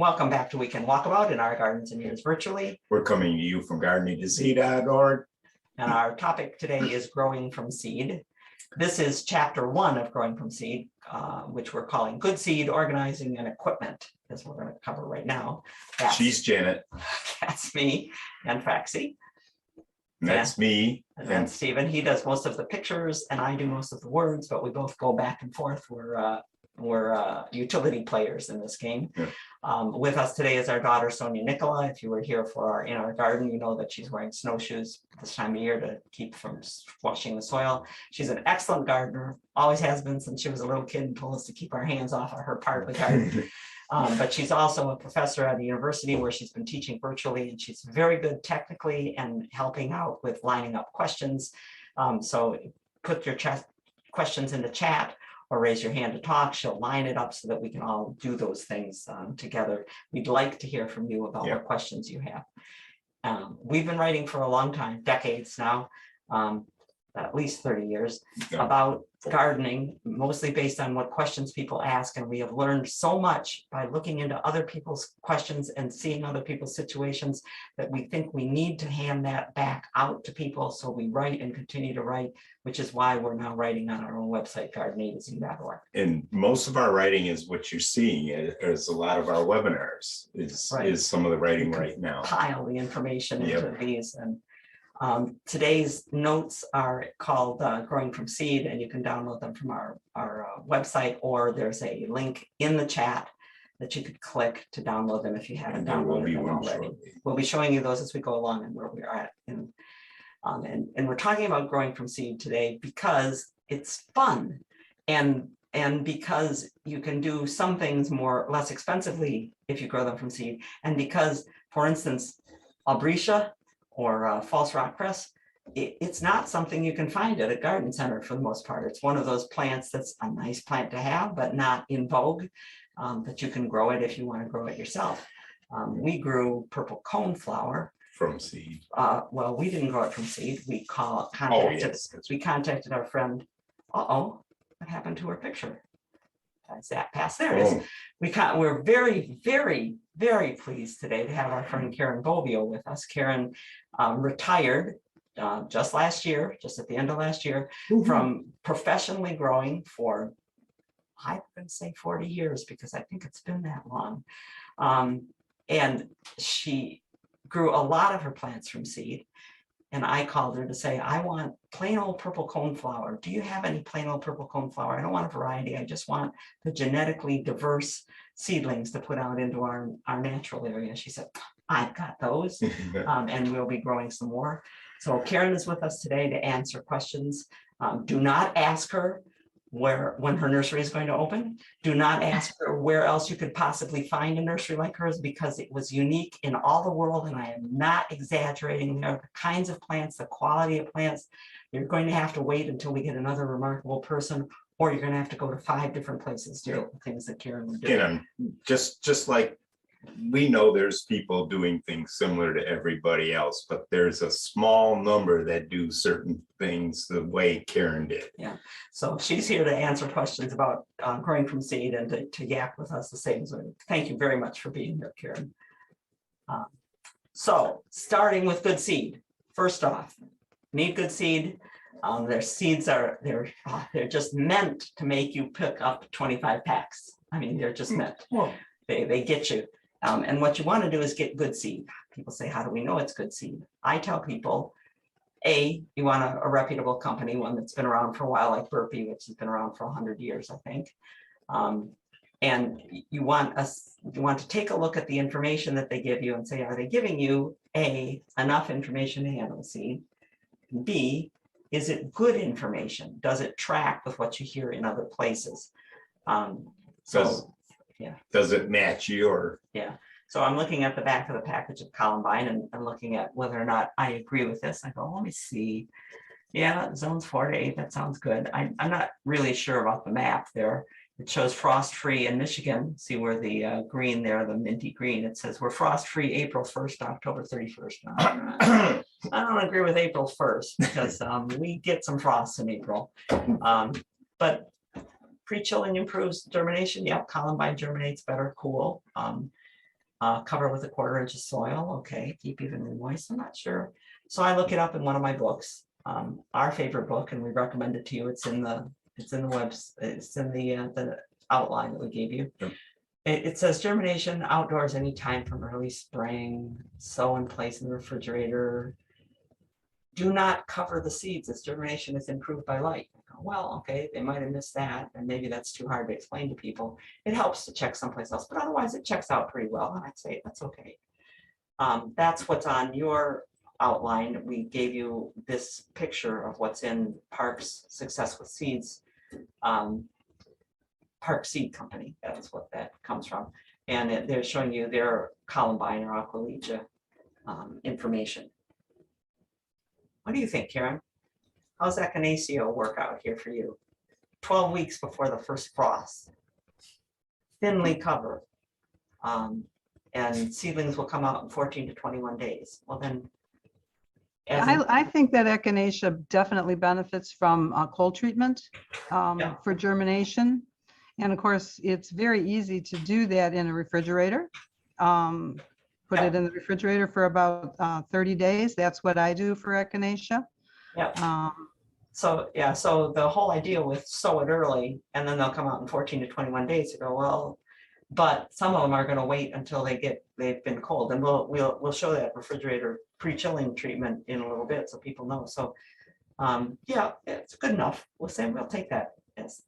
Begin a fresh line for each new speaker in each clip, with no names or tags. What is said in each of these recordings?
Welcome back to Weekend Walkabout in our gardens and years virtually.
We're coming to you from gardeningtoseed.org.
And our topic today is growing from seed. This is chapter 1 of Growing from Seed, which we're calling Good Seed, Organizing and Equipment, as we're going to cover right now.
She's Janet.
That's me and Faxi.
That's me.
And that's Stephen. He does most of the pictures and I do most of the words, but we both go back and forth. We're utility players in this game.
Yeah.
With us today is our daughter, Sonia Nicola. If you were here for in our garden, you know that she's wearing snowshoes this time of year to keep from washing the soil. She's an excellent gardener, always has been since she was a little kid and told us to keep our hands off of her part of the garden. But she's also a professor at the university where she's been teaching virtually, and she's very good technically and helping out with lining up questions. So put your questions in the chat or raise your hand to talk. She'll line it up so that we can all do those things together. We'd like to hear from you about what questions you have. We've been writing for a long time, decades now, at least 30 years, about gardening, mostly based on what questions people ask. And we have learned so much by looking into other people's questions and seeing other people's situations that we think we need to hand that back out to people. So we write and continue to write, which is why we're now writing on our own website, gardeningtoseed.org.
And most of our writing is what you're seeing is a lot of our webinars is some of the writing right now.
Pile the information into these. And today's notes are called Growing from Seed, and you can download them from our website, or there's a link in the chat that you could click to download them if you haven't downloaded them already. We'll be showing you those as we go along and where we are at. And we're talking about growing from seed today because it's fun and because you can do some things less expensively if you grow them from seed, and because, for instance, albrecia or false rock cress, it's not something you can find at a garden center for the most part. It's one of those plants that's a nice plant to have, but not in vogue, but you can grow it if you want to grow it yourself. We grew purple coneflower from seed. Well, we didn't grow it from seed. We contacted our friend. What happened to her picture? That's that pass there. We're very, very, very pleased today to have our friend Karen Bovio with us. Karen retired just last year, just at the end of last year, from professionally growing for, I'm going to say 40 years, because I think it's been that long. And she grew a lot of her plants from seed. And I called her to say, I want plain old purple coneflower. Do you have any plain old purple coneflower? I don't want a variety. I just want the genetically diverse seedlings to put out into our natural area. She said, I've got those, and we'll be growing some more. So Karen is with us today to answer questions. Do not ask her when her nursery is going to open. Do not ask her where else you could possibly find a nursery like hers, because it was unique in all the world, and I am not exaggerating. There are the kinds of plants, the quality of plants. You're going to have to wait until we get another remarkable person, or you're going to have to go to 5 different places to get the things that Karen would do.
And just like we know there's people doing things similar to everybody else, but there's a small number that do certain things the way Karen did.
Yeah, so she's here to answer questions about growing from seed and to yak with us the same. So thank you very much for being here, Karen. So starting with good seed. First off, need good seed. Their seeds they're just meant to make you pick up 25 packs. I mean, they're just meant. They get you. And what you want to do is get good seed. People say, how do we know it's good seed? I tell people, you want a reputable company, one that's been around for a while, like BURPEE, which has been around for 100 years, I think. And you want to take a look at the information that they give you and say, are they giving you enough information to handle the seed? B, is it good information? Does it track with what you hear in other places?
Does it match your?
Yeah. So I'm looking at the back of the package of COLUMBINE and looking at whether or not I agree with this. I go, let me see. Yeah, zones 4 to 8. That sounds good. I'm not really sure about the map there. It shows frost-free in Michigan. See where the green there, the minty green, it says we're frost-free April 1st to October 31st. I don't agree with April 1st because we get some frost in April. But pre-chilling improves germination. Yep, COLUMBINE germinates better, cool. Cover with 1/4 inch of soil, okay, keep evenly moist, I'm not sure. So I look it up in one of my books, our favorite book, and we recommend it to you. It's in the the outline that we gave you.
Yep.
It says germination outdoors anytime from early spring, sow and place in the refrigerator. Do not cover the seeds as germination is improved by light. I go, well, okay, they might have missed that, and maybe that's too hard to explain to people. It helps to check someplace else, but otherwise it checks out pretty well, and I'd say that's okay. That's what's on your outline. We gave you this picture of what's in Park's Success with Seeds. Park Seed Company, that's what that comes from. And they're showing you their Columbine or Aqualegia information. What do you think, Karen? How's echinacea work out here for you? 12 weeks before the first frost. Thinly covered. And seedlings will come out in 14 to 21 days. Well then,
I think that echinacea definitely benefits from cold treatment for germination. And of course, it's very easy to do that in a refrigerator. Put it in the refrigerator for about 30 days. That's what I do for echinacea.
Yeah. So the whole idea with sow it early and then they'll come out in 14 to 21 days to go, well, but some of them are going to wait until they've been cold, and we'll show that refrigerator pre-chilling treatment in a little bit so people know. So yeah, it's good enough. We'll take that as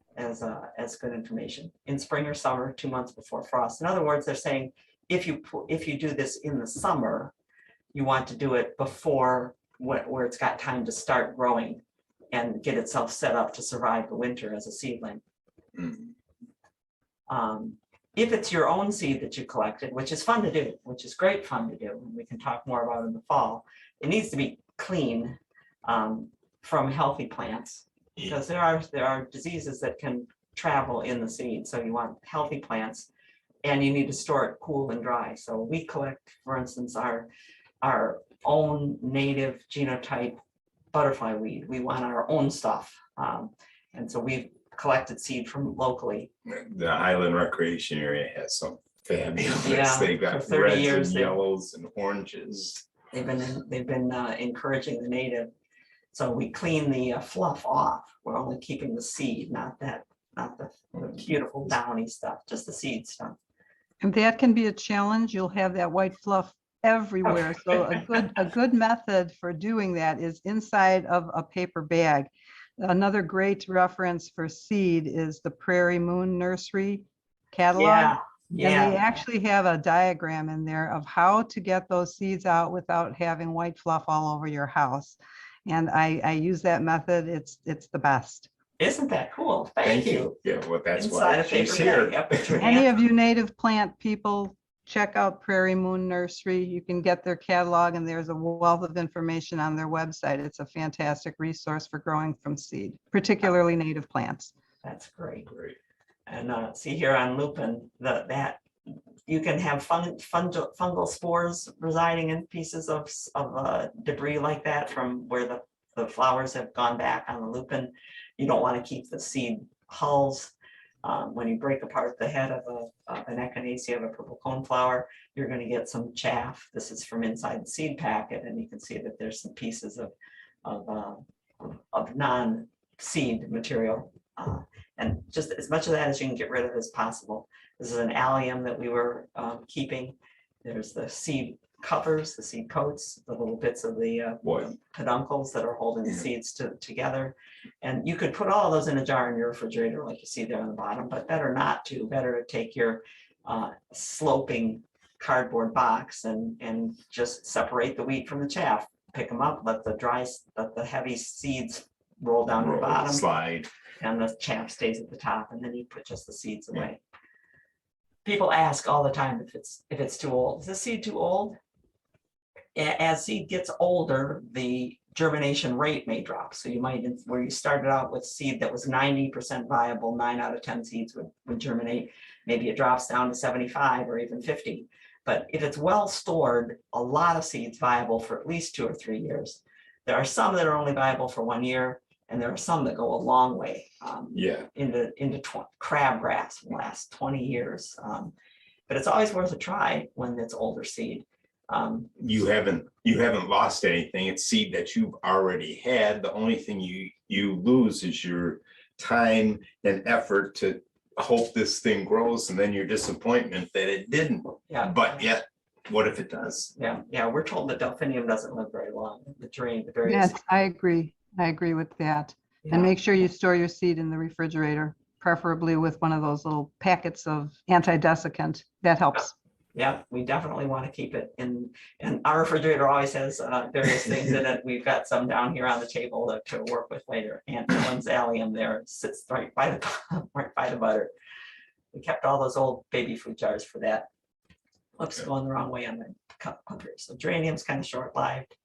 good information in spring or summer, 2 months before frost. In other words, they're saying if you do this in the summer, you want to do it before where it's got time to start growing and get itself set up to survive the winter as a seedling. If it's your own seed that you collected, which is fun to do, which is great fun to do, and we can talk more about in the fall, it needs to be clean from healthy plants, because there are diseases that can travel in the seed. So you want healthy plants, and you need to store it cool and dry. So we collect, for instance, our own native genotype butterfly weed. We want our own stuff, and so we've collected seed from locally.
The Island Recreation Area has some fabulous.
Yeah,
They've got
for 30
reds
years
and
they-
yellows and oranges.
They've been encouraging the native. So we clean the fluff off. We're only keeping the seed, not the beautiful downy stuff, just the seed stuff.
And that can be a challenge. You'll have that white fluff everywhere. So a good method for doing that is inside of a paper bag. Another great reference for seed is the Prairie Moon Nursery catalog.
Yeah.
And they actually have a diagram in there of how to get those seeds out without having white fluff all over your house. And I use that method. It's the best.
Isn't that cool? Thank you.
Yeah, well, that's
Inside
why
a
she's
paper
here.
bag. Yep, put your
Any
hand-
of you native plant people, check out Prairie Moon Nursery. You can get their catalog, and there's a wealth of information on their website. It's a fantastic resource for growing from seed, particularly native plants.
That's great.
Great.
And see here on lupin, that you can have fungal spores residing in pieces of debris like that from where the flowers have gone back on the lupin. You don't want to keep the seed hulls. When you break apart the head of an echinacea of a purple coneflower, you're going to get some chaff. This is from inside the seed packet, and you can see that there's some pieces of non-seed material. And just as much of that as you can get rid of as possible. This is an allium that we were keeping. There's the seed covers, the seed coats, the little bits of the peduncles that are holding the seeds together. And you could put all those in a jar in your refrigerator like you see there on the bottom, but better not to. Better to take your sloping cardboard box and just separate the wheat from the chaff. Pick them up, let the heavy seeds roll down to the bottom.
Slide.
And the chaff stays at the top, and then you put just the seeds away. People ask all the time if it's too old. Is the seed too old? As seed gets older, the germination rate may drop. So you might, where you started out with seed that was 90% viable, 9 out of 10 seeds would germinate. Maybe it drops down to 75 or even 50. But if it's well stored, a lot of seeds viable for at least 2 or 3 years. There are some that are only viable for 1 year, and there are some that go a long way into crabgrass will last 20 years. but it's always worth a try when it's older seed.
You haven't lost anything. It's seed that you've already had. The only thing you lose is your time and effort to hope this thing grows, and then your disappointment that it didn't.
Yeah.
But yet, what if it does?
Yeah, we're told that delphinium doesn't live very long. The various.
Yes, I agree with that.
Yeah.
And make sure you store your seed in the refrigerator, preferably with one of those little packets of anti-desiccant. That helps.
Yeah, we definitely want to keep it in, and our refrigerator always has various things in it. We've got some down here on the table to work with later. And Helen's allium there sits right by the butter. We kept all those old baby food jars for that. Whoops, going the wrong way on the cup country. So geranium's kind of short-lived.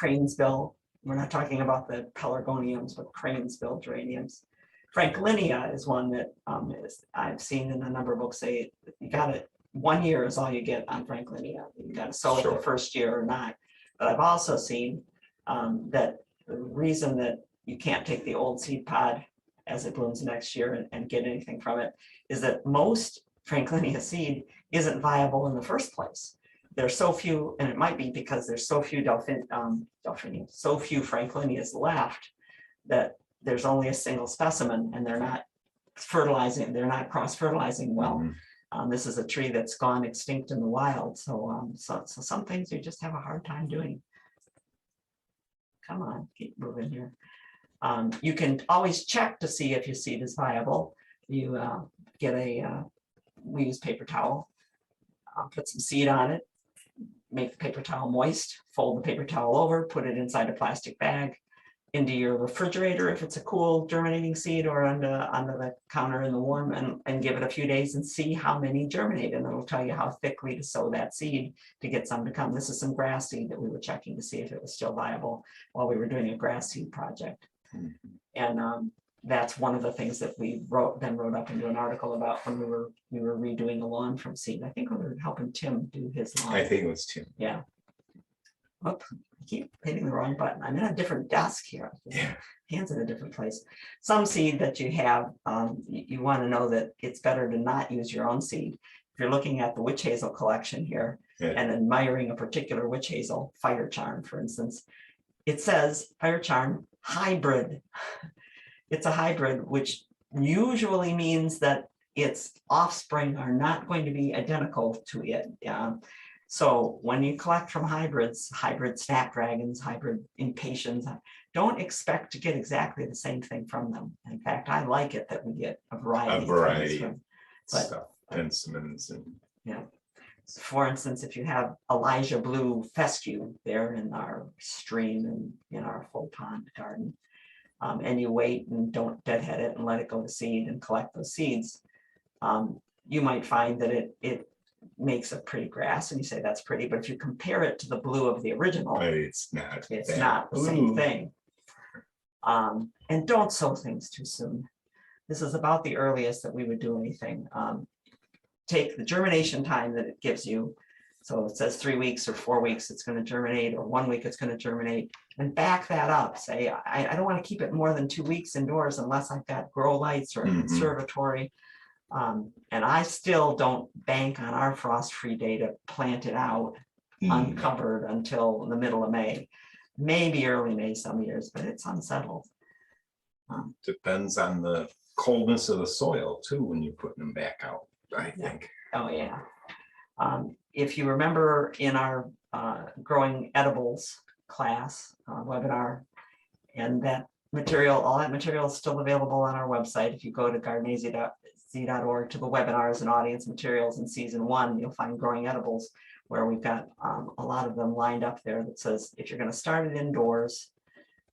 Cranesbill, we're not talking about the pelargoniums, but cranesbill geraniums. Franklinia is one that I've seen in a number of books say you got it, 1 year is all you get on Franklinia. You got to sow it the first year or not. But I've also seen that the reason that you can't take the old seed pod as it blooms next year and get anything from it is that most Franklinia seed isn't viable in the first place. There's so few, and it might be because there's so few so few Franklinias left that there's only a single specimen, and they're not fertilizing, they're not cross-fertilizing well. This is a tree that's gone extinct in the wild, so some things you just have a hard time doing. Come on, keep moving here. You can always check to see if your seed is viable. You get we use paper towel, put some seed on it, make the paper towel moist, fold the paper towel over, put it inside a plastic bag, into your refrigerator if it's a cool germinating seed, or under the counter in the warm, and give it a few days and see how many germinate, and it'll tell you how thickly to sow that seed to get some to come. This is some grass seed that we were checking to see if it was still viable while we were doing a grass seed project. And that's one of the things that we wrote up into an article about when we were redoing the lawn from seed. I think we were helping Tim do his lawn.
I think it was Tim.
Yeah. Oops, I keep hitting the wrong button. I'm in a different desk here.
Yeah.
Hands in a different place. Some seed that you have, you want to know that it's better to not use your own seed. If you're looking at the witch hazel collection here and admiring a particular witch hazel, fire charm, for instance, it says fire charm hybrid. It's a hybrid, which usually means that its offspring are not going to be identical to it. So when you collect from hybrids, hybrid snapdragons, hybrid impatiens, don't expect to get exactly the same thing from them. In fact, I like it that we get a variety
of stuff, pensimins and
for instance, if you have Elijah Blue fescue there in our stream and in our full pond garden, and you wait and don't deadhead it and let it go to seed and collect those seeds, you might find that it makes a pretty grass, and you say that's pretty, but if you compare it to the blue of the original,
it's not
the same thing. And don't sow things too soon. This is about the earliest that we would do anything. Take the germination time that it gives you. So it says 3 weeks or 4 weeks it's going to germinate, or 1 week it's going to germinate, and back that up. Say, I don't want to keep it more than 2 weeks indoors unless I've got grow lights or a conservatory. And I still don't bank on our frost-free day to plant it out uncovered until the middle of May, maybe early May some years, but it's unsettled.
Depends on the coldness of the soil too when you're putting them back out, I think.
Oh yeah. If you remember in our growing edibles class webinar, and that material, all that material is still available on our website. If you go to gardenese.org to the webinars and audience materials in season 1, you'll find growing edibles, where we've got a lot of them lined up there that says if you're going to start it indoors,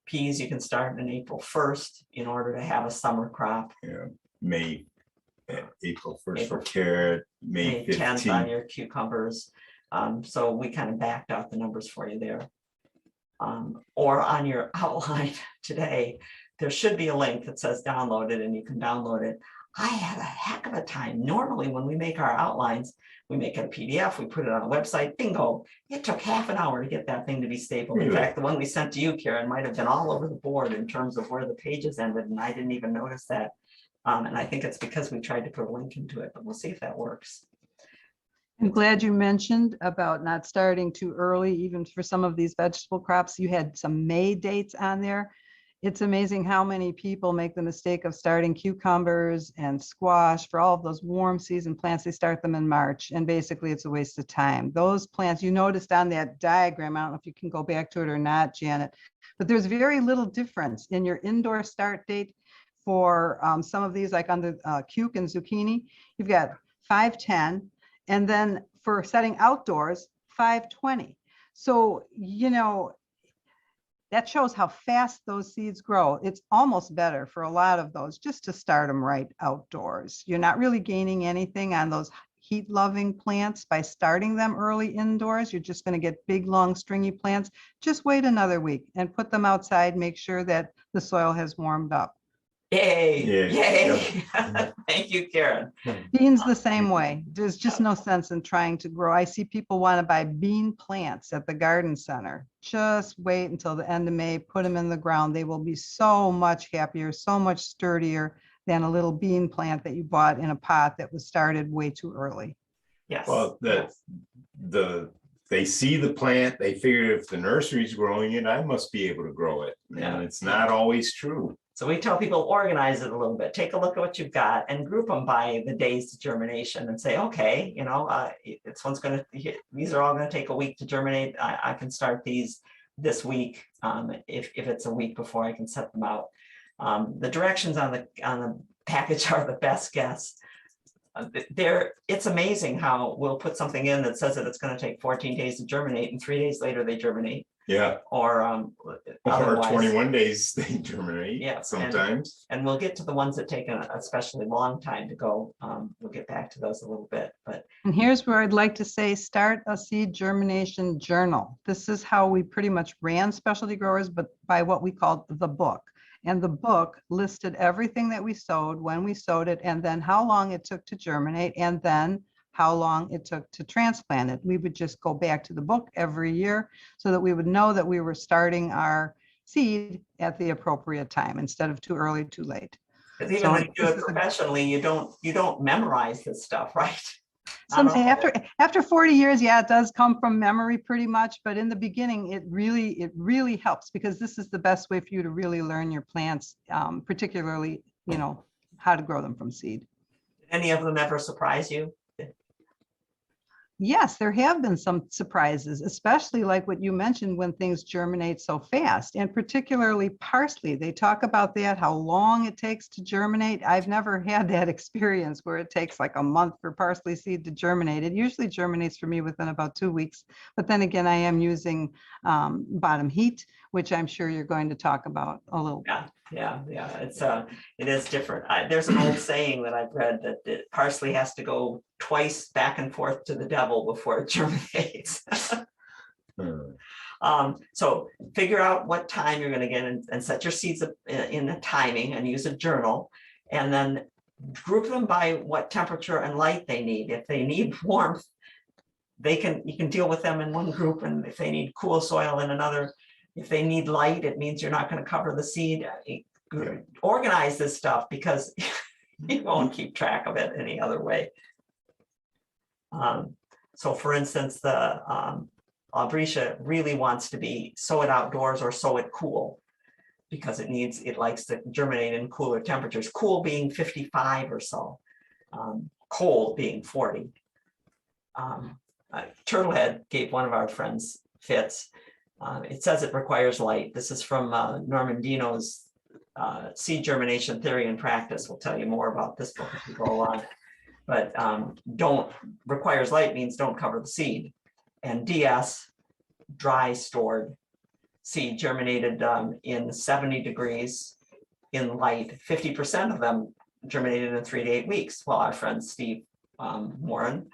peas you can start in April 1st in order to have a summer crop.
April 1st for carrot, May
10th
15th
on your cucumbers. So we kind of backed out the numbers for you there. Or on your outline today, there should be a link that says download it, and you can download it. I had a heck of a time. Normally when we make our outlines, we make it a PDF, we put it on a website, bingo. It took half an hour to get that thing to be stable. In fact, the one we sent to you, Karen, might have been all over the board in terms of where the pages ended, and I didn't even notice that. And I think it's because we tried to put a link into it, but we'll see if that works.
I'm glad you mentioned about not starting too early, even for some of these vegetable crops. You had some May dates on there. It's amazing how many people make the mistake of starting cucumbers and squash for all of those warm season plants. They start them in March, and basically it's a waste of time. Those plants, you noticed on that diagram, I don't know if you can go back to it or not, Janet, but there's very little difference in your indoor start date for some of these, like on the cuke and zucchini. You've got 5:10, and then for setting outdoors, 5:20. So, you know, that shows how fast those seeds grow. It's almost better for a lot of those just to start them right outdoors. You're not really gaining anything on those heat-loving plants by starting them early indoors. You're just going to get big, long, stringy plants. Just wait another week and put them outside. Make sure that the soil has warmed up.
Yay,
Yeah.
yay. Thank you, Karen.
Beans the same way. There's just no sense in trying to grow. I see people want to buy bean plants at the garden center. Just wait until the end of May, put them in the ground. They will be so much happier, so much sturdier than a little bean plant that you bought in a pot that was started way too early.
Yes.
Well, they see the plant, they figure if the nursery's growing it, I must be able to grow it.
Yeah.
And it's not always true.
So we tell people, organize it a little bit, take a look at what you've got and group them by the days to germination and say, okay, you know, these are all going to take a week to germinate. I can start these this week. If it's a week before, I can set them out. The directions on the package are the best guess. It's amazing how we'll put something in that says that it's going to take 14 days to germinate, and 3 days later they germinate.
Yeah.
Or
21 days they germinate.
Yeah,
sometimes.
And we'll get to the ones that take an especially long time to go. We'll get back to those a little bit.
And here's where I'd like to say, start a seed germination journal. This is how we pretty much ran Specialty Growers, but by what we called the book. And the book listed everything that we sowed, when we sowed it, and then how long it took to germinate, and then how long it took to transplant it. We would just go back to the book every year so that we would know that we were starting our seed at the appropriate time instead of too early, too late.
Because even when you do it professionally, you don't memorize this stuff, right?
After 40 years, yeah, it does come from memory pretty much, but in the beginning, it really helps, because this is the best way for you to really learn your plants, particularly, you know, how to grow them from seed.
Did any of them ever surprise you?
Yes, there have been some surprises, especially like what you mentioned, when things germinate so fast, and particularly parsley. They talk about that, how long it takes to germinate. I've never had that experience where it takes like a month for parsley seed to germinate. It usually germinates for me within about 2 weeks. But then again, I am using bottom heat, which I'm sure you're going to talk about a little bit.
Yeah. It is different. There's an old saying that I've read that parsley has to go twice back and forth to the devil before it germinates. So figure out what time you're going to get and set your seeds in the timing and use a journal, and then group them by what temperature and light they need. If they need warmth, you can deal with them in one group, and if they need cool soil in another. If they need light, it means you're not going to cover the seed. Organize this stuff, because you won't keep track of it any other way. So for instance, the Albrecia really wants to be sow it outdoors or sow it cool, because it likes to germinate in cooler temperatures, cool being 55 or so, cold being 40. Turtlehead gave one of our friends fits. It says it requires light. This is from Norman Dino's Seed Germination Theory and Practice. We'll tell you more about this book as we go along. But requires light means don't cover the seed. And DS, dry stored seed, germinated in 70 degrees in light. 50% of them germinated in 3 to 8 weeks. Well, our friend Steve Warren,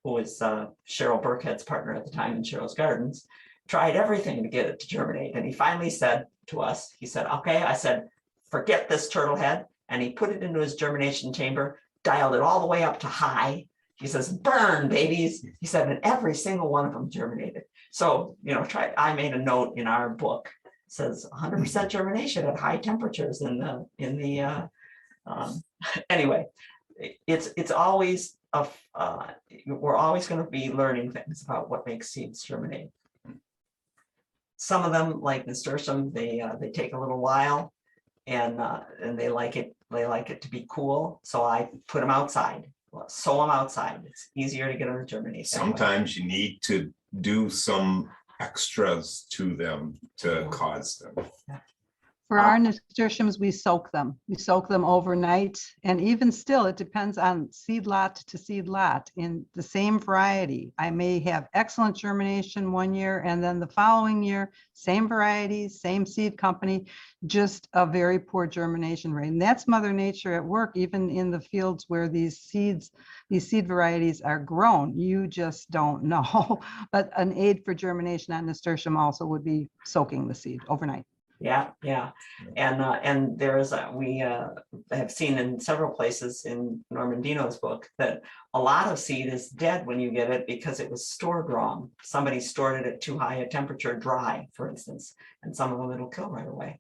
who was Cheryl Burkhead's partner at the time in Cheryl's Gardens, tried everything to get it to germinate. And he finally said to us, he said, okay, I said, forget this turtlehead. And he put it into his germination chamber, dialed it all the way up to high. He says, burn, babies. He said, and every single one of them germinated. So, you know, I made a note in our book, it says 100% germination at high temperatures in the Anyway, it's always we're always going to be learning things about what makes seeds germinate. Some of them, like nasturtium, they take a little while, and they like it. They like it to be cool, so I put them outside. Sow them outside. It's easier to get them to germinate.
Sometimes you need to do some extras to them to cause them.
For our nasturtiums, we soak them. We soak them overnight. And even still, it depends on seed lot to seed lot. In the same variety, I may have excellent germination one year, and then the following year, same variety, same seed company, just a very poor germination rate. And that's Mother Nature at work, even in the fields where these seed varieties are grown. You just don't know. But an aid for germination on nasturtium also would be soaking the seed overnight.
Yeah, and there's we have seen in several places in Norman Dino's book that a lot of seed is dead when you get it because it was stored wrong. Somebody stored it at too high a temperature, dry, for instance, and some of them it'll kill right away.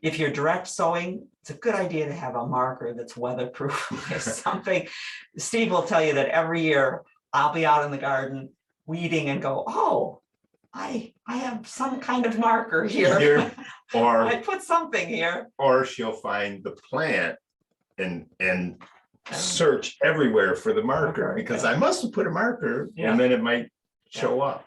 If you're direct sowing, it's a good idea to have a marker that's weatherproof or something. Steve will tell you that every year I'll be out in the garden weeding and go, oh, I have some kind of marker here.
Or
I put something here.
Or she'll find the plant and search everywhere for the marker, because I must have put a marker, and then it might show up.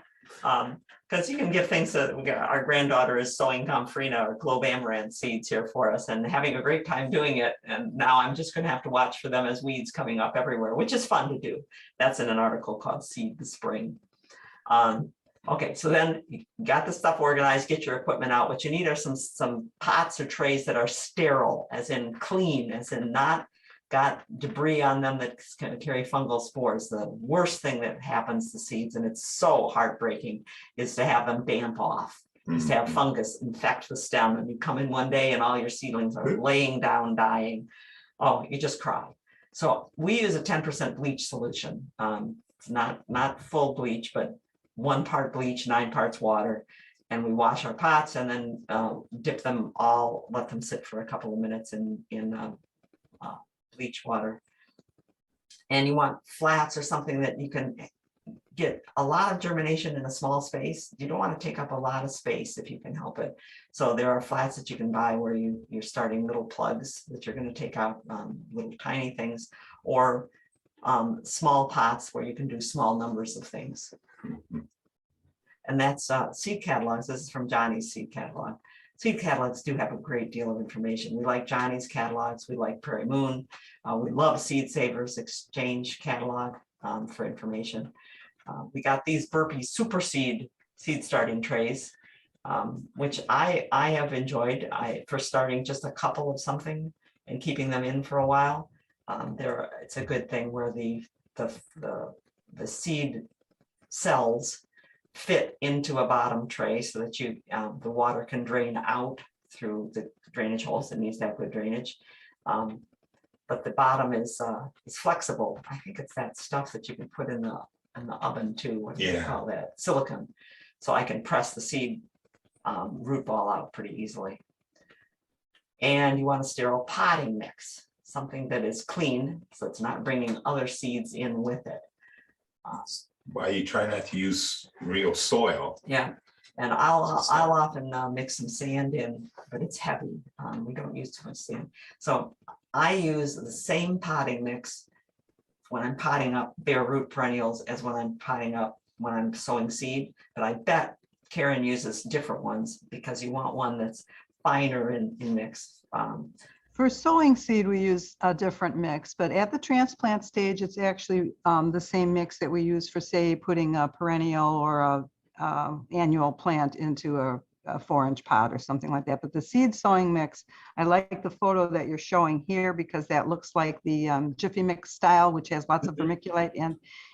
Because you can give things that our granddaughter is sowing Gomphrena or Globe Amaranth seeds here for us and having a great time doing it. And now I'm just going to have to watch for them as weeds coming up everywhere, which is fun to do. That's in an article called Seed the Spring. Okay, so then you got the stuff organized, get your equipment out. What you need are some pots or trays that are sterile, as in clean, as in not got debris on them that's going to carry fungal spores. The worst thing that happens to seeds, and it's so heartbreaking, is to have them damp off, is to have fungus infect the stem, and you come in one day and all your seedlings are laying down, dying. Oh, you just cry. So we use a 10% bleach solution. It's not full bleach, but 1 part bleach, 9 parts water, and we wash our pots and then dip them all, let them sit for a couple of minutes in bleach water. And you want flats or something that you can get a lot of germination in a small space. You don't want to take up a lot of space if you can help it. So there are flats that you can buy where you're starting little plugs that you're going to take out little tiny things, or small pots where you can do small numbers of things. And that's seed catalogs. This is from Johnny's seed catalog. Seed catalogs do have a great deal of information. We like Johnny's catalogs. We like Prairie Moon. We love Seed Savers Exchange catalog for information. We got these BURPEE Super Seed starting trays, which I have enjoyed for starting just a couple of something and keeping them in for a while. It's a good thing where the seed cells fit into a bottom tray so that the water can drain out through the drainage holes. It needs to have good drainage. But the bottom is flexible. I think it's that stuff that you can put in the oven too. What do you call that? Silicone. So I can press the seed root ball out pretty easily. And you want a sterile potting mix, something that is clean, so it's not bringing other seeds in with it.
Why you try not to use real soil?
Yeah, and I'll often mix some sand in, but it's heavy. We don't use too much sand. So I use the same potting mix when I'm potting up bare root perennials as when I'm sowing seed. But I bet Karen uses different ones because you want one that's finer in mix.
For sowing seed, we use a different mix, but at the transplant stage, it's actually the same mix that we use for, say, putting a perennial or a annual plant into a 4-inch pot or something like that. But the seed sowing mix, I like the photo that you're showing here because that looks like the Jiffy Mix style, which has lots of vermiculite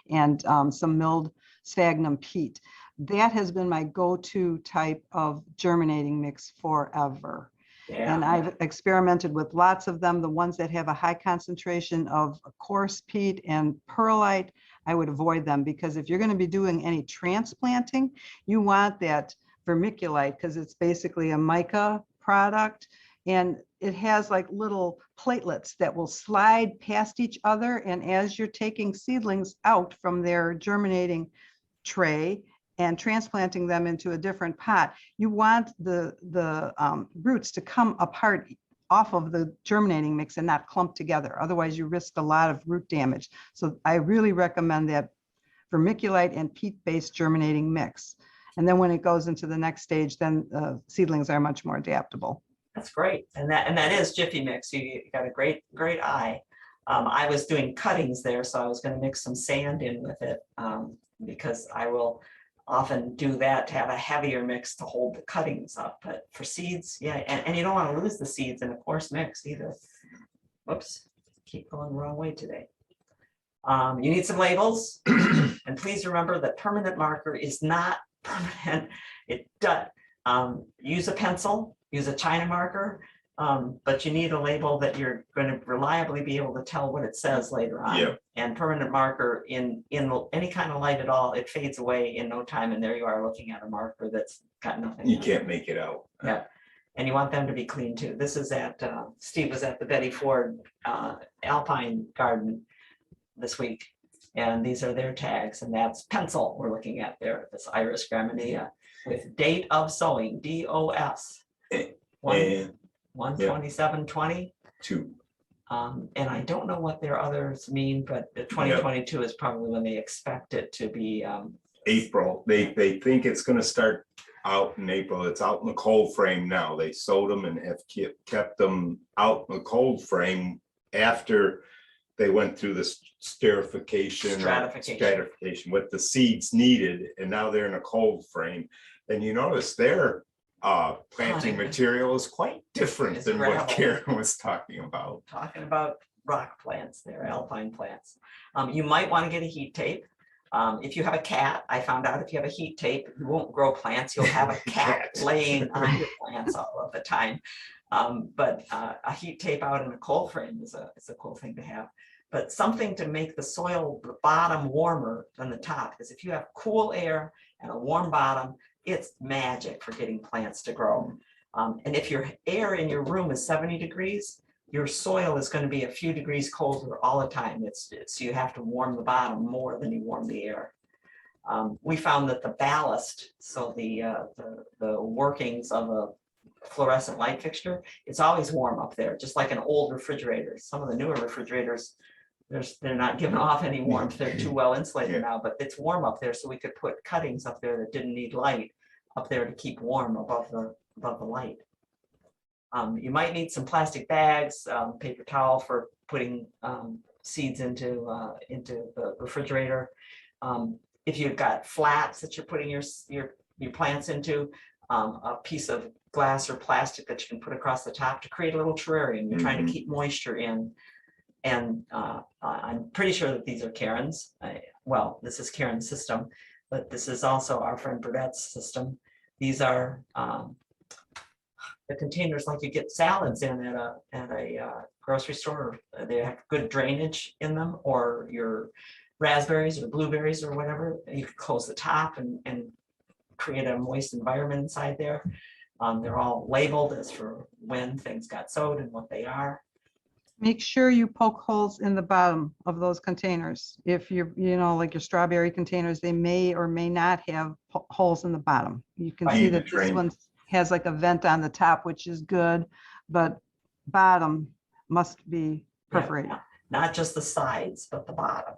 and some milled sphagnum peat. That has been my go-to type of germinating mix forever. Yeah. And I've experimented with lots of them. The ones that have a high concentration of coarse peat and perlite, I would avoid them, because if you're going to be doing any transplanting, you want that vermiculite because it's basically a mica product. And it has like little platelets that will slide past each other. And as you're taking seedlings out from their germinating tray and transplanting them into a different pot, you want the roots to come apart off of the germinating mix and not clump together. Otherwise, you risk a lot of root damage. So I really recommend that vermiculite and peat-based germinating mix. And then when it goes into the next stage, then seedlings are much more adaptable.
That's great. And that is Jiffy Mix. You got a great eye. I was doing cuttings there, so I was going to mix some sand in with it, because I will often do that to have a heavier mix to hold the cuttings up. But for seeds, yeah, and you don't want to lose the seeds in a coarse mix either. Whoops, keep going the wrong way today. You need some labels, and please remember that permanent marker is not permanent. It does. Use a pencil, use a China marker, but you need a label that you're going to reliably be able to tell what it says later on.
Yep.
And permanent marker in any kind of light at all, it fades away in no time, and there you are looking at a marker that's got nothing.
You can't make it out.
Yeah, and you want them to be clean too. This is at Steve was at the Betty Ford Alpine Garden this week, and these are their tags, and that's pencil we're looking at there. This Iris gramineae with date of sowing, DOS.
And
1/27/20.
2.
And I don't know what their others mean, but the 2022 is probably when they expect it to be.
April. They think it's going to start out in April. It's out in the cold frame now. They sowed them and have kept them out in the cold frame after they went through the stratification, what the seeds needed, and now they're in a cold frame. And you notice their planting material is quite different than what Karen was talking about.
Talking about rock plants, they're alpine plants. You might want to get a heat tape. If you have a cat, I found out if you have a heat tape, you won't grow plants. You'll have a cat laying on your plants all of the time. But a heat tape out in a cold frame is a cool thing to have. But something to make the soil, the bottom, warmer than the top. Because if you have cool air and a warm bottom, it's magic for getting plants to grow. And if your air in your room is 70 degrees, your soil is going to be a few degrees colder all the time. So you have to warm the bottom more than you warm the air. We found that the ballast, so the workings of a fluorescent light fixture, it's always warm up there, just like an old refrigerator. Some of the newer refrigerators, they're not giving off any warmth. They're too well insulated now, but it's warm up there, so we could put cuttings up there that didn't need light up there to keep warm above the light. You might need some plastic bags, paper towel for putting seeds into the refrigerator. If you've got flats that you're putting your plants into, a piece of glass or plastic that you can put across the top to create a little terrarium. You're trying to keep moisture in. And I'm pretty sure that these are Karen's. Well, this is Karen's system, but this is also our friend Burdett's system. These are the containers like you get salads in at a grocery store. They have good drainage in them, or your raspberries or blueberries or whatever. You can close the top and create a moist environment inside there. They're all labeled as for when things got sowed and what they are.
Make sure you poke holes in the bottom of those containers. If you're, like your strawberry containers, they may or may not have holes in the bottom. You can see that this one has like a vent on the top, which is good, but bottom must be perforated.
Yeah, not just the sides, but the bottom.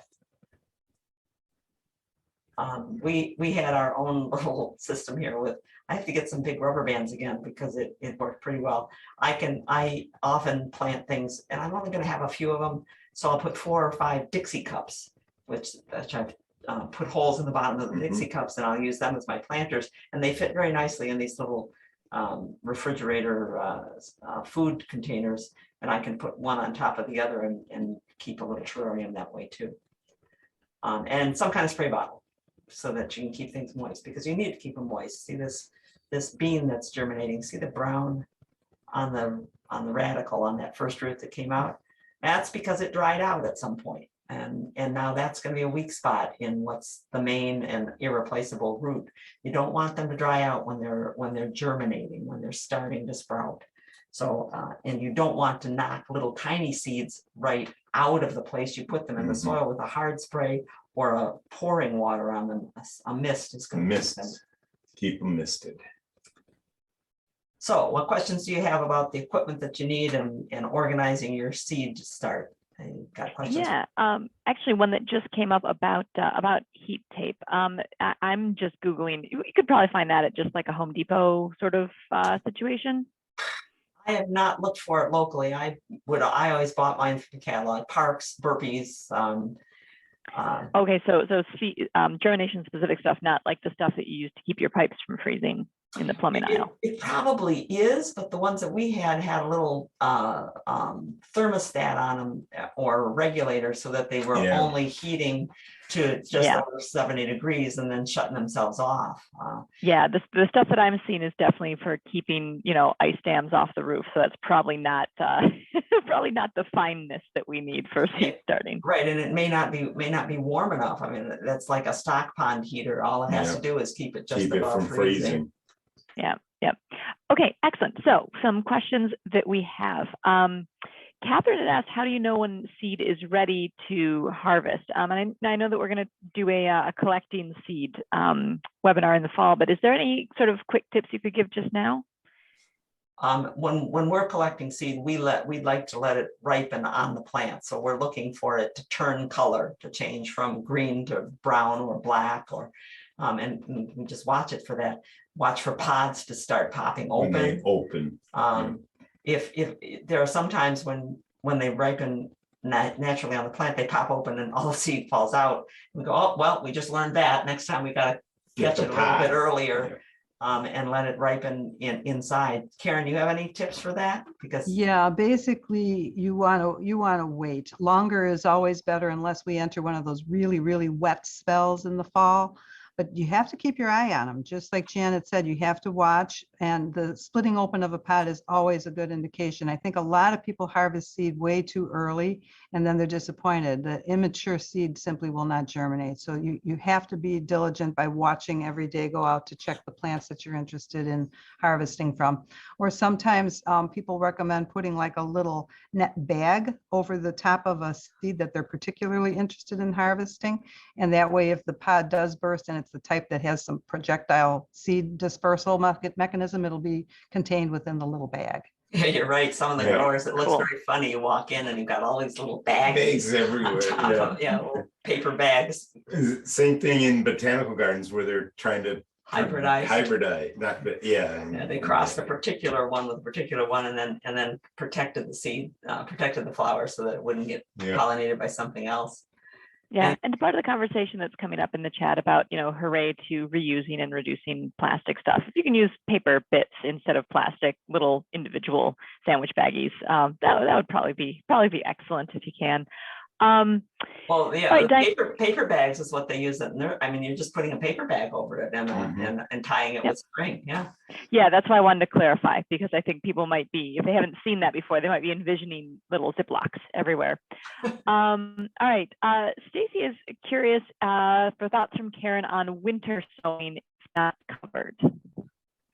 We had our own little system here with, I have to get some big rubber bands again because it worked pretty well. I often plant things and I'm only going to have a few of them. So I'll put 4 or 5 Dixie cups, which I've put holes in the bottom of the Dixie cups, and I'll use them as my planters. And they fit very nicely in these little refrigerator food containers. And I can put one on top of the other and keep a little terrarium that way too. And some kind of spray bottle, so that you can keep things moist, because you need to keep them moist. See this bean that's germinating, see the brown on the radical on that first root that came out? That's because it dried out at some point. And now that's going to be a weak spot in what's the main and irreplaceable root. You don't want them to dry out when they're germinating, when they're starting to sprout. So, and you don't want to knock little tiny seeds right out of the place you put them in the soil with a hard spray or a pouring water on them. A mist is going to
keep them misted.
So what questions do you have about the equipment that you need and organizing your seed to start? Got questions?
Yeah, actually one that just came up about heat tape. I'm just Googling, you could probably find that at just like a Home Depot sort of situation.
I have not looked for it locally. I always bought mine from the catalog, Parks, BURPEEs.
Okay, so germination specific stuff, not like the stuff that you use to keep your pipes from freezing in the plumbing aisle.
It probably is, but the ones that we had a little thermostat on them or regulator so that they were only heating to just over 70 degrees and then shutting themselves off.
Yeah, the stuff that I'm seeing is definitely for keeping, ice dams off the roof. So that's probably not probably not the fineness that we need for seed starting.
Right, and it may not be warm enough. I mean, that's like a stock pond heater. All it has to do is keep it just above freezing.
Yeah. Okay, excellent. So some questions that we have. Catherine had asked, how do you know when seed is ready to harvest? And I know that we're going to do a collecting seed webinar in the fall, but is there any sort of quick tips you could give just now?
When we're collecting seed, we'd like to let it ripen on the plant. So we're looking for it to turn color, to change from green to brown or black, or and we just watch it for that. Watch for pods to start popping open. If there are some times when they ripen naturally on the plant, they pop open and all the seed falls out. We go, oh, well, we just learned that. Next time we got to catch it a little bit earlier and let it ripen inside. Karen, you have any tips for that? Because
basically you want to wait. Longer is always better unless we enter one of those really, really wet spells in the fall. But you have to keep your eye on them. Just like Janet said, you have to watch, and the splitting open of a pod is always a good indication. I think a lot of people harvest seed way too early, and then they're disappointed. The immature seed simply will not germinate. So you have to be diligent by watching every day, go out to check the plants that you're interested in harvesting from. Or sometimes people recommend putting like a little net bag over the top of a seed that they're particularly interested in harvesting. And that way, if the pod does burst and it's the type that has some projectile seed dispersal mechanism, it'll be contained within the little bag.
Yeah, you're right. Some of the growers, it looks very funny. You walk in and you've got all these little bags
everywhere.
Little paper bags.
Same thing in botanical gardens where they're trying to hybridize.
They crossed a particular one with a particular one, and then protected the seed, protected the flower so that it wouldn't get pollinated by something else.
Yeah, and part of the conversation that's coming up in the chat about, hooray to reusing and reducing plastic stuff. If you can use paper bits instead of plastic, little individual sandwich baggies, that would probably be excellent if you can.
Paper bags is what they use. You're just putting a paper bag over it and tying it with string.
Yeah, that's why I wanted to clarify, because I think people might be, if they haven't seen that before, they might be envisioning little Ziplocs everywhere. All right, Stacy is curious for thoughts from Karen on winter sowing not covered.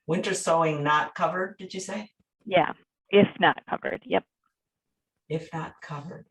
Winter sowing not covered, did you say?
Yeah, if not covered. Yep.
If not covered.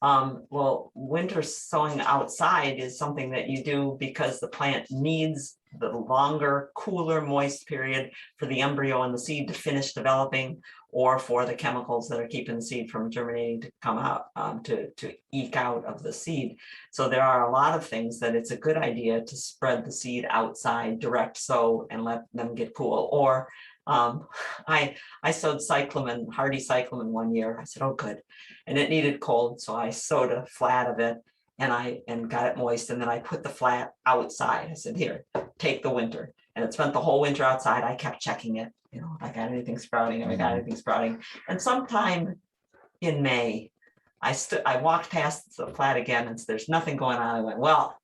Well, winter sowing outside is something that you do because the plant needs the longer, cooler, moist period for the embryo and the seed to finish developing, or for the chemicals that are keeping the seed from germinating to come out, to eke out of the seed. So there are a lot of things that it's a good idea to spread the seed outside, direct sow, and let them get cool. Or I sowed cyclamen, hardy cyclamen one year. I said, oh, good. And it needed cold. So I sowed a flat of it and got it moist. And then I put the flat outside. I said, here, take the winter. And it spent the whole winter outside. I kept checking it. If I got anything sprouting, And sometime in May, I walked past the flat again and there's nothing going on. I went, well,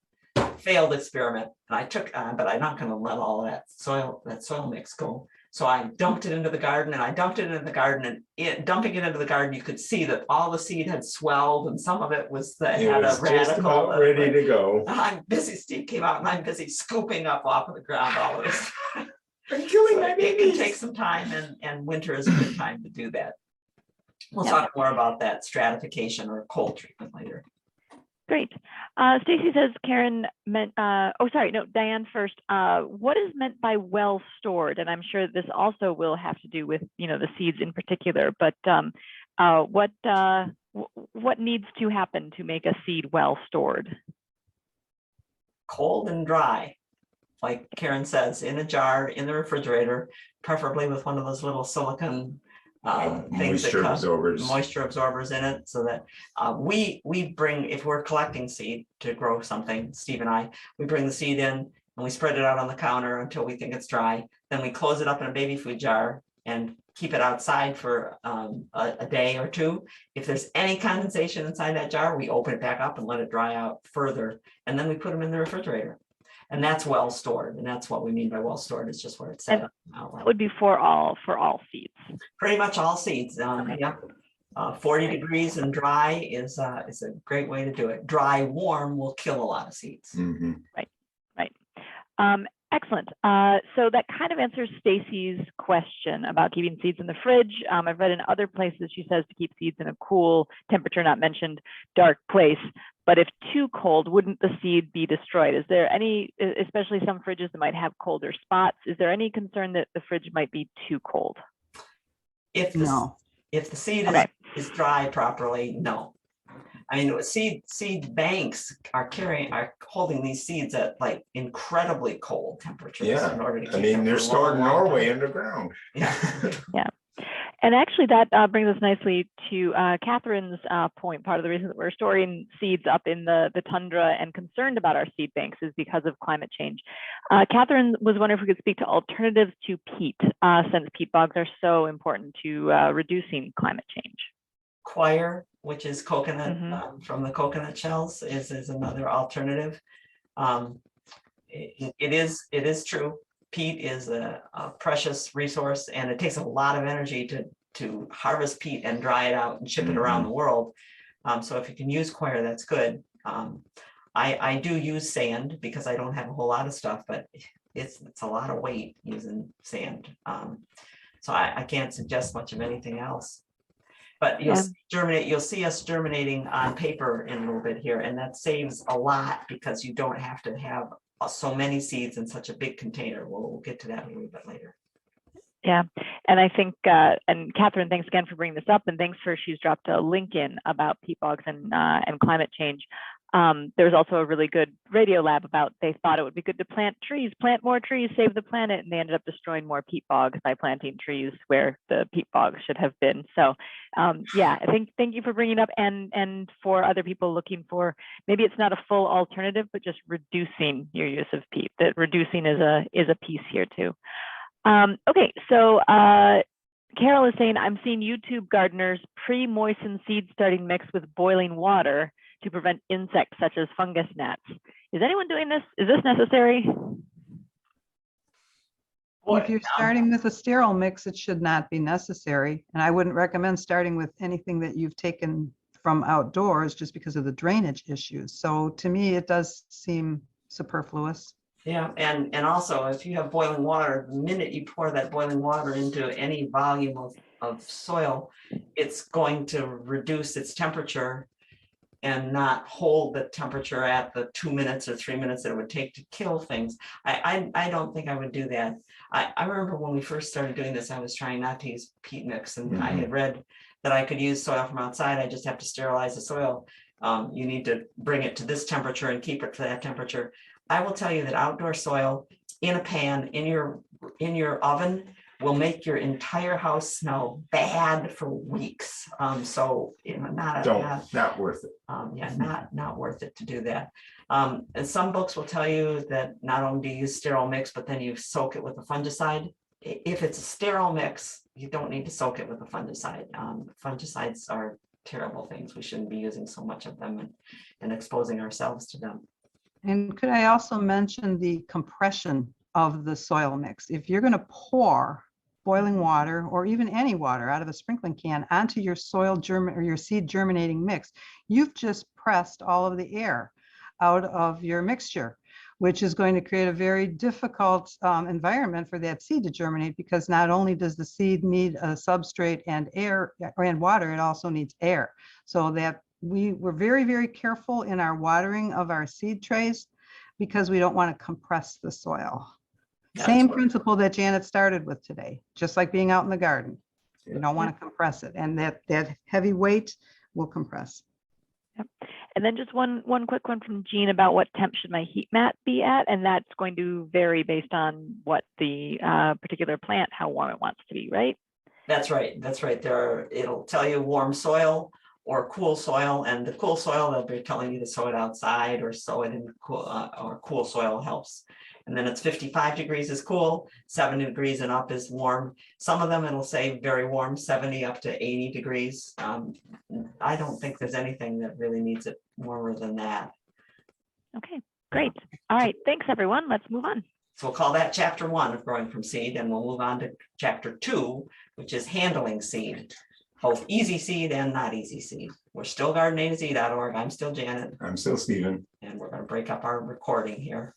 failed experiment. And I took, but I'm not going to let all of that soil mix go. So I dumped it into the garden, and dumping it into the garden, you could see that all the seed had swelled, and some of it was had a radical.
Just about ready to go.
I'm busy. Steve came out, and I'm busy scooping up off of the ground all of this.
I'm killing
So
my
it can
babies.
take some time, and winter is a good time to do that. We'll
Yeah.
talk more about that stratification or cold treatment later.
Great. Stacy says Karen meant, oh, sorry, no, Diane first. What is meant by well stored? And I'm sure this also will have to do with, the seeds in particular, but what needs to happen to make a seed well stored?
Cold and dry, like Karen says, in a jar, in the refrigerator, preferably with one of those little silicone things that
Moisture
come,
absorbers.
moisture absorbers in it, so that we bring, if we're collecting seed to grow something, Steve and I, we bring the seed in and we spread it out on the counter until we think it's dry. Then we close it up in a baby food jar and keep it outside for a day or two. If there's any condensation inside that jar, we open it back up and let it dry out further, and then we put them in the refrigerator. And that's well stored, and that's what we mean by well stored. It's just what it said.
That would be for all seeds.
Pretty much all seeds.
Okay.
Yeah. 40 degrees and dry is a great way to do it. Dry, warm will kill a lot of seeds.
Mhm.
Right. Excellent. So that kind of answers Stacy's question about keeping seeds in the fridge. I've read in other places she says to keep seeds in a cool, temperature not mentioned, dark place. But if too cold, wouldn't the seed be destroyed? Is there any, especially some fridges that might have colder spots, is there any concern that the fridge might be too cold?
If the seed is dry properly, no. I mean, seed banks are holding these seeds at like incredibly cold temperatures.
Yeah,
in order to keep
I mean,
them
they're
for a
stored in
long
Norway
time.
underground.
Yeah.
And actually that brings us nicely to Catherine's point. Part of the reason that we're storing seeds up in the tundra and concerned about our seed banks is because of climate change. Catherine was wondering if we could speak to alternatives to peat, since peat bogs are so important to reducing climate change.
Coir, which is coconut from the coconut shells, is another alternative. It is true. Peat is a precious resource, and it takes a lot of energy to harvest peat and dry it out and ship it around the world. So if you can use coir, that's good. I do use sand because I don't have a whole lot of stuff, but it's a lot of weight using sand. So I can't suggest much of anything else. But you'll see us germinating on paper in a little bit here, and that saves a lot because you don't have to have so many seeds in such a big container. We'll get to that a little bit later.
Yeah, and I think, and Catherine, thanks again for bringing this up, and thanks for, she's dropped a link in about peat bogs and climate change. There was also a really good radio lab about, they thought it would be good to plant more trees, save the planet, and they ended up destroying more peat bogs by planting trees where the peat bogs should have been. So yeah, I think, thank you for bringing it up, and for other people looking for, maybe it's not a full alternative, but just reducing your use of peat, that reducing is a piece here too. Okay, so Carol is saying, I'm seeing YouTube gardeners pre-moisten seed starting mix with boiling water to prevent insects such as fungus gnats. Is anyone doing this? Is this necessary?
If you're starting with a sterile mix, it should not be necessary. And I wouldn't recommend starting with anything that you've taken from outdoors just because of the drainage issues. So to me, it does seem superfluous.
Yeah, and also if you have boiling water, the minute you pour that boiling water into any volume of soil, it's going to reduce its temperature and not hold the temperature at the 2 minutes or 3 minutes that it would take to kill things. I don't think I would do that. I remember when we first started doing this, I was trying not to use peat mix, and I had read that I could use soil from outside. I just have to sterilize the soil. You need to bring it to this temperature and keep it to that temperature. I will tell you that outdoor soil in a pan in your oven will make your entire house smell bad for weeks. So not worth it. Yeah, not worth it to do that. And some books will tell you that not only do you use sterile mix, but then you soak it with a fungicide. If it's a sterile mix, you don't need to soak it with a fungicide. Fungicides are terrible things. We shouldn't be using so much of them and exposing ourselves to them.
And could I also mention the compression of the soil mix? If you're going to pour boiling water or even any water out of a sprinkling can onto your soil or your seed germinating mix, you've just pressed all of the air out of your mixture. which is going to create a very difficult environment for that seed to germinate, because not only does the seed need a substrate and air and water, it also needs air. So that we're very, very careful in our watering of our seed trays, because we don't want to compress the soil. Same principle that Janet started with today, just like being out in the garden. You don't want to compress it, and that heavy weight will compress.
Yep. And then just one quick one from Jean about what temp should my heat mat be at, and that's going to vary based on what the particular plant, how warm it wants to be, right?
That's right. That's right. It'll tell you warm soil or cool soil, and the cool soil, they'll be telling you to sow it outside or sow it in cool or cool soil helps. And then it's 55 degrees is cool, 70 degrees and up is warm. Some of them it'll say very warm, 70 up to 80 degrees. I don't think there's anything that really needs it warmer than that.
Okay, great. All right, thanks everyone. Let's move on.
So we'll call that chapter 1 of Growing from Seed, and we'll move on to chapter 2, which is handling seed, both easy seed and not easy seed. We're still gardenatz.org. I'm still Janet.
I'm still Stephen.
And we're going to break up our recording here.